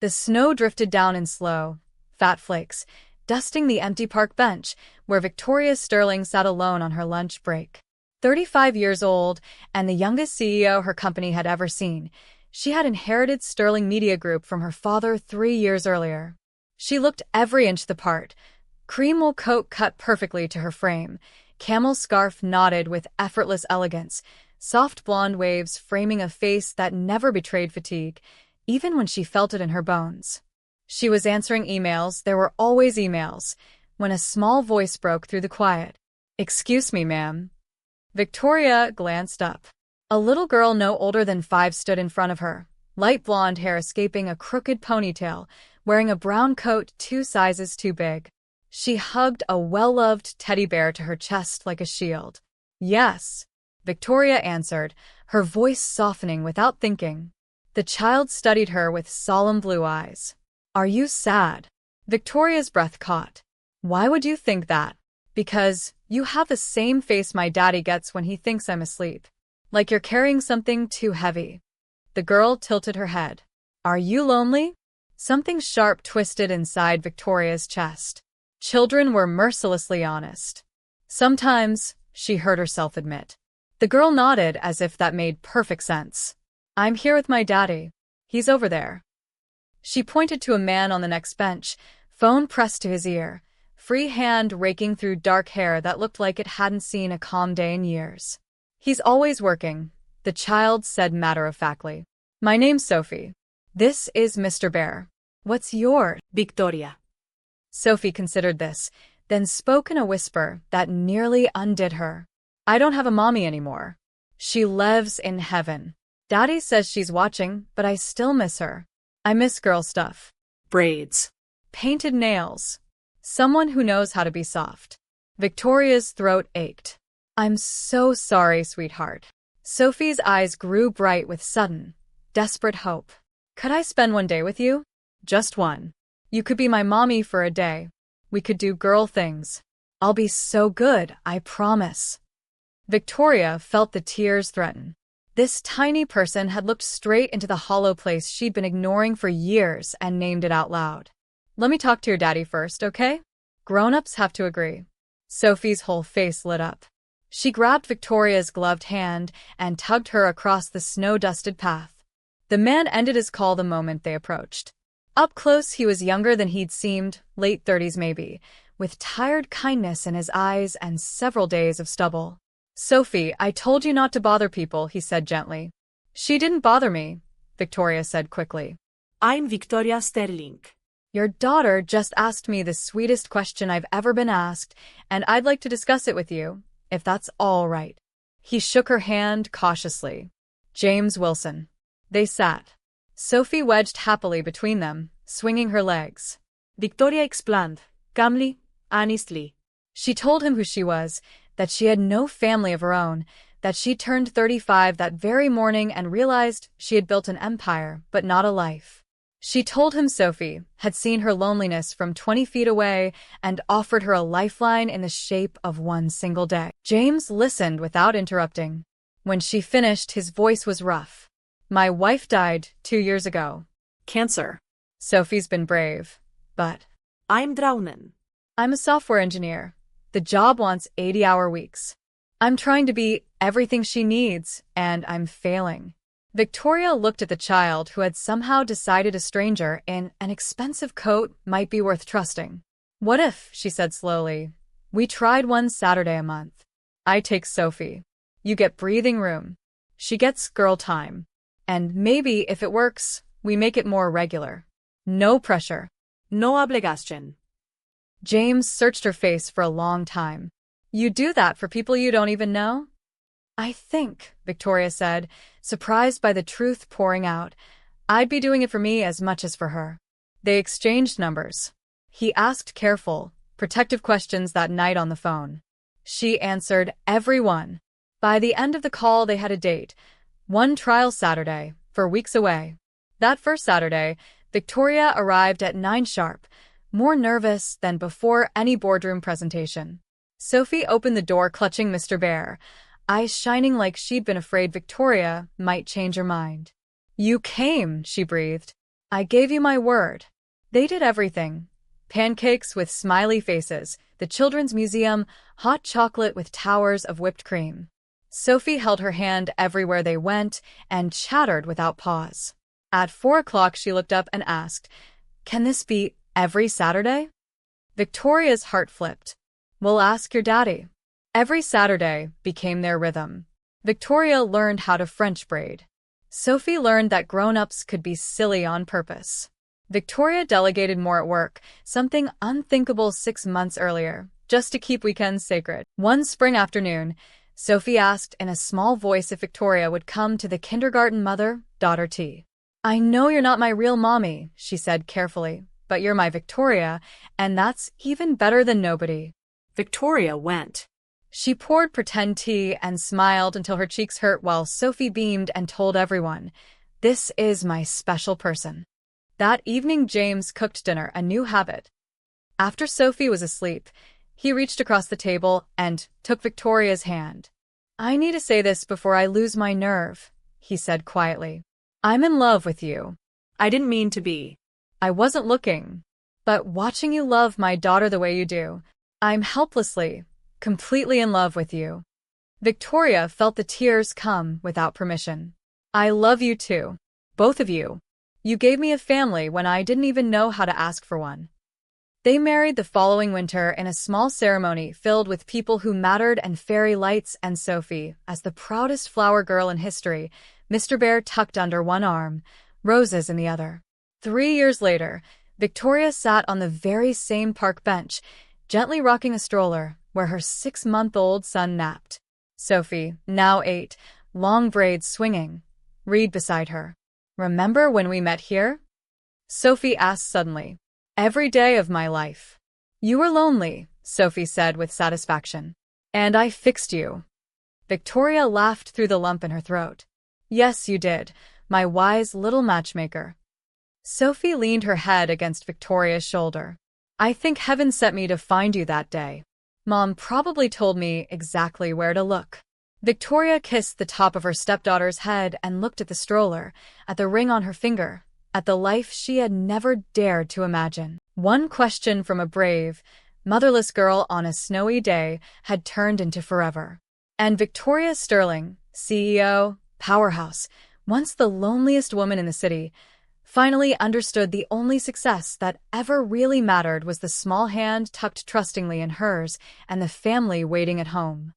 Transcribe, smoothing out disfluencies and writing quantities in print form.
The snow drifted down in slow, fat flakes, dusting the empty park bench where Victoria Sterling sat alone on her lunch break. 35 years old and the youngest CEO her company had ever seen, she had inherited Sterling Media Group from her father 3 years earlier. She looked every inch the part, cream wool coat cut perfectly to her frame, camel scarf knotted with effortless elegance, soft blonde waves framing a face that never betrayed fatigue, even when she felt it in her bones. She was answering emails, there were always emails, when a small voice broke through the quiet. "Excuse me, ma'am." Victoria glanced up. A little girl no older than 5 stood in front of her, light blonde hair escaping a crooked ponytail, wearing a brown coat 2 sizes too big. She hugged a well-loved teddy bear to her chest like a shield. "Yes," Victoria answered, her voice softening without thinking. The child studied her with solemn blue eyes. "Are you sad?" Victoria's breath caught. "Why would you think that?" "Because you have the same face my daddy gets when he thinks I'm asleep. Like you're carrying something too heavy." The girl tilted her head. "Are you lonely?" Something sharp twisted inside Victoria's chest. Children were mercilessly honest. "Sometimes," she heard herself admit. The girl nodded as if that made perfect sense. "I'm here with my daddy. He's over there." She pointed to a man on the next bench, phone pressed to his ear, free hand raking through dark hair that looked like it hadn't seen a calm day in years. "He's always working," the child said matter-of-factly. "My name's Sophie. This is Mr. Bear. What's your—" Victoria. Sophie considered this, then spoke in a whisper that nearly undid her. "I don't have a mommy anymore. She lives in heaven. Daddy says she's watching, but I still miss her. I miss girl stuff. Braids. Painted nails. Someone who knows how to be soft." Victoria's throat ached. "I'm so sorry, sweetheart." Sophie's eyes grew bright with sudden, desperate hope. "Could I spend one day with you? Just one. You could be my mommy for a day. We could do girl things. I'll be so good, I promise." Victoria felt the tears threaten. This tiny person had looked straight into the hollow place she'd been ignoring for years and named it out loud. "Let me talk to your daddy first, okay? Grown-ups have to agree." Sophie's whole face lit up. She grabbed Victoria's gloved hand and tugged her across the snow-dusted path. The man ended his call the moment they approached. Up close, he was younger than he'd seemed, late 30s maybe, with tired kindness in his eyes and several days of stubble. "Sophie, I told you not to bother people," he said gently. "She didn't bother me," Victoria said quickly. "I'm Victoria Sterling." "Your daughter just asked me the sweetest question I've ever been asked, and I'd like to discuss it with you, if that's all right." He shook her hand cautiously. "James Wilson." They sat. Sophie wedged happily between them, swinging her legs. Victoria explained, calmly, honestly. She told him who she was, that she had no family of her own, that she turned 35 that very morning and realized she had built an empire, but not a life. She told him Sophie had seen her loneliness from 20 feet away and offered her a lifeline in the shape of one single day. James listened without interrupting. When she finished, his voice was rough. "My wife died 2 years ago. Cancer. Sophie's been brave, but I'm drowning. I'm a software engineer. The job wants 80-hour weeks. I'm trying to be everything she needs, and I'm failing." Victoria looked at the child who had somehow decided a stranger in an expensive coat might be worth trusting. "What if," she said slowly, "we tried one Saturday a month? I take Sophie. You get breathing room. She gets girl time. And maybe, if it works, we make it more regular. No pressure. No obligation." James searched her face for a long time. "You do that for people you don't even know?" "I think," Victoria said, surprised by the truth pouring out, "I'd be doing it for me as much as for her." They exchanged numbers. He asked careful, protective questions that night on the phone. She answered every one. By the end of the call, they had a date. One trial Saturday, for weeks away. That first Saturday, Victoria arrived at 9 sharp, more nervous than before any boardroom presentation. Sophie opened the door clutching Mr. Bear, eyes shining like she'd been afraid Victoria might change her mind. "You came," she breathed. I gave you my word. They did everything. Pancakes with smiley faces, the children's museum, hot chocolate with towers of whipped cream. Sophie held her hand everywhere they went and chattered without pause. At 4 o'clock, she looked up and asked, "Can this be every Saturday?" Victoria's heart flipped. "We'll ask your daddy." Every Saturday became their rhythm. Victoria learned how to French braid. Sophie learned that grown-ups could be silly on purpose. Victoria delegated more at work, something unthinkable 6 months earlier, just to keep weekends sacred. One spring afternoon, Sophie asked in a small voice if Victoria would come to the kindergarten mother-daughter tea. "I know you're not my real mommy," she said carefully, "but you're my Victoria, and that's even better than nobody." Victoria went. She poured pretend tea and smiled until her cheeks hurt while Sophie beamed and told everyone, "This is my special person." That evening, James cooked dinner, a new habit. After Sophie was asleep, he reached across the table and took Victoria's hand. "I need to say this before I lose my nerve," he said quietly. "I'm in love with you." I didn't mean to be. "I wasn't looking. But watching you love my daughter the way you do, I'm helplessly, completely in love with you." Victoria felt the tears come without permission. "I love you too. Both of you. You gave me a family when I didn't even know how to ask for one." They married the following winter in a small ceremony filled with people who mattered and fairy lights, and Sophie, as the proudest flower girl in history, Mr. Bear tucked under one arm, roses in the other. 3 years later, Victoria sat on the very same park bench, gently rocking a stroller, where her 6-month-old son napped. Sophie, now 8, long braids swinging, read beside her. "Remember when we met here?" Sophie asked suddenly. "Every day of my life." "You were lonely," Sophie said with satisfaction. "And I fixed you." Victoria laughed through the lump in her throat. "Yes, you did, my wise little matchmaker." Sophie leaned her head against Victoria's shoulder. "I think heaven sent me to find you that day. Mom probably told me exactly where to look." Victoria kissed the top of her stepdaughter's head and looked at the stroller, at the ring on her finger, at the life she had never dared to imagine. One question from a brave, motherless girl on a snowy day had turned into forever. And Victoria Sterling, CEO, powerhouse, once the loneliest woman in the city, finally understood the only success that ever really mattered was the small hand tucked trustingly in hers and the family waiting at home.